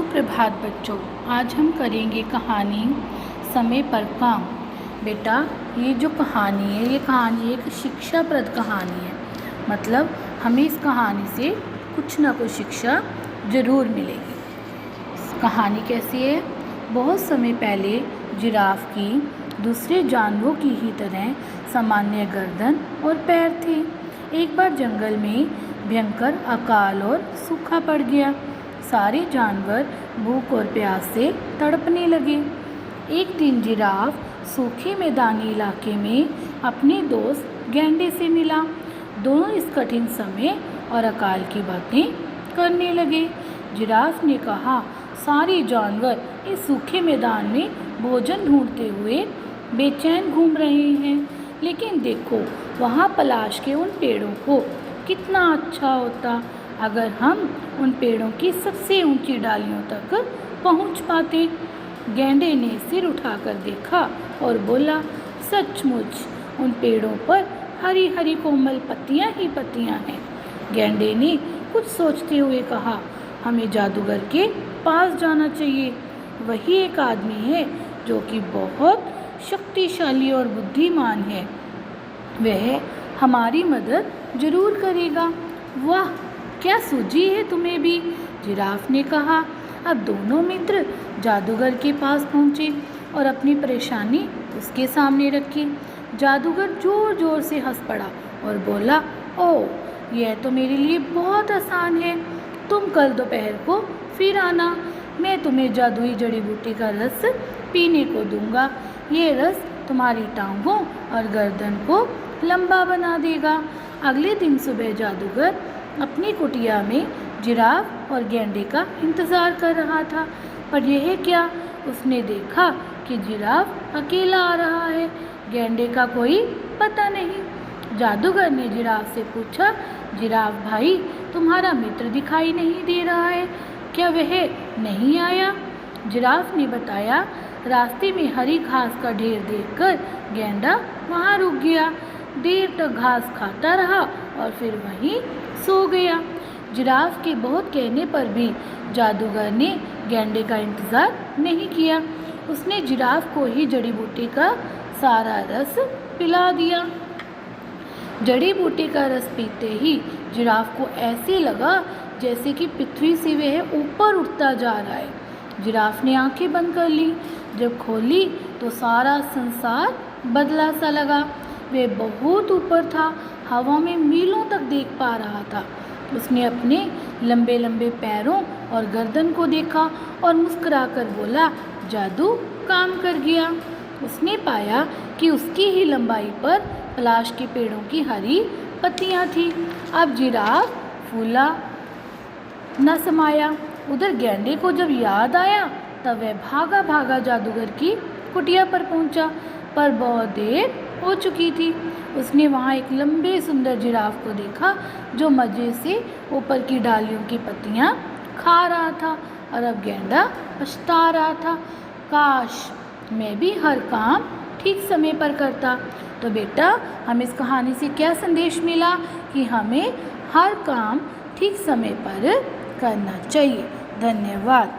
सुप्रभात बच्चों, आज हम करेंगे कहानी समय पर काम। बेटा, ये जो कहानी है ये कहानी एक शिक्षाप्रद कहानी है। मतलब हमें इस कहानी से कुछ ना कुछ शिक्षा ज़रूर मिलेगी। कहानी कैसी है? बहुत समय पहले जिराफ की दूसरे जानवरों की ही तरह सामान्य गर्दन और पैर थे। एक बार जंगल में भयंकर अकाल और सूखा पड़ गया। सारे जानवर भूख और प्यास से तड़पने लगे। एक दिन जिराफ सूखे मैदानी इलाके में अपने दोस्त गैंडे से मिला। दोनों इस कठिन समय और अकाल की बातें करने लगे। जिराफ ने कहा, सारे जानवर इस सूखे मैदान में भोजन ढूंढते हुए बेचैन घूम रहे हैं, लेकिन देखो वहाँ पलाश के उन पेड़ों को, कितना अच्छा होता अगर हम उन पेड़ों की सबसे ऊंची डालियों तक पहुंच पाते। गैंडे ने सिर उठाकर देखा और बोला, सचमुच उन पेड़ों पर हरी हरी कोमल पत्तियां ही पत्तियां हैं। गैंडे ने कुछ सोचते हुए कहा, हमें जादूगर के पास जाना चाहिए। वही एक आदमी है जो कि बहुत शक्तिशाली और बुद्धिमान है। वह हमारी मदद जरूर करेगा। वाह, क्या सूझी है तुम्हें भी? जिराफ ने कहा। अब दोनों मित्र जादूगर के पास पहुँचे और अपनी परेशानी उसके सामने रखी। जादूगर जोर जोर से हंस पड़ा और बोला, ओह, यह तो मेरे लिए बहुत आसान है। तुम कल दोपहर को फिर आना, मैं तुम्हें जादुई जड़ी बूटी का रस पीने को दूंगा। ये रस तुम्हारी टांगों और गर्दन को लंबा बना देगा। अगले दिन सुबह जादूगर अपनी कुटिया में जिराफ और गैंडे का इंतज़ार कर रहा था, पर यह क्या, उसने देखा कि जिराफ अकेला आ रहा है। गैंडे का कोई पता नहीं। जादूगर ने जिराफ से पूछा, जिराफ भाई, तुम्हारा मित्र दिखाई नहीं दे रहा है, क्या वह नहीं आया? जिराफ ने बताया, रास्ते में हरी घास का ढेर देखकर गैंडा वहाँ रुक गया। देर तक घास खाता रहा और फिर वहीं सो गया। जिराफ के बहुत कहने पर भी जादूगर ने गैंडे का इंतज़ार नहीं किया। उसने जिराफ को ही जड़ी बूटी का सारा रस पिला दिया। जड़ी बूटी का रस पीते ही जिराफ को ऐसे लगा जैसे कि पृथ्वी से वह ऊपर उठता जा रहा है। जिराफ ने आंखें बंद कर ली। जब खोली तो सारा संसार बदला सा लगा। वह बहुत ऊपर था, हवा में मीलों तक देख पा रहा था। उसने अपने लंबे लंबे पैरों और गर्दन को देखा और मुस्कुराकर बोला, जादू काम कर गया। उसने पाया कि उसकी ही लंबाई पर पलाश के पेड़ों की हरी पत्तियां थीं। अब जिराफ फूला न समाया। उधर गैंडे को जब याद आया तब वह भागा भागा जादूगर की कुटिया पर पहुंचा, पर बहुत देर हो चुकी थी। उसने वहाँ एक लंबे सुंदर जिराफ को देखा जो मज़े से ऊपर की डालियों की पत्तियाँ खा रहा था, और अब गैंडा पछता रहा था, काश मैं भी हर काम ठीक समय पर करता। तो बेटा, हमें इस कहानी से क्या संदेश मिला कि हमें हर काम ठीक समय पर करना चाहिए। धन्यवाद।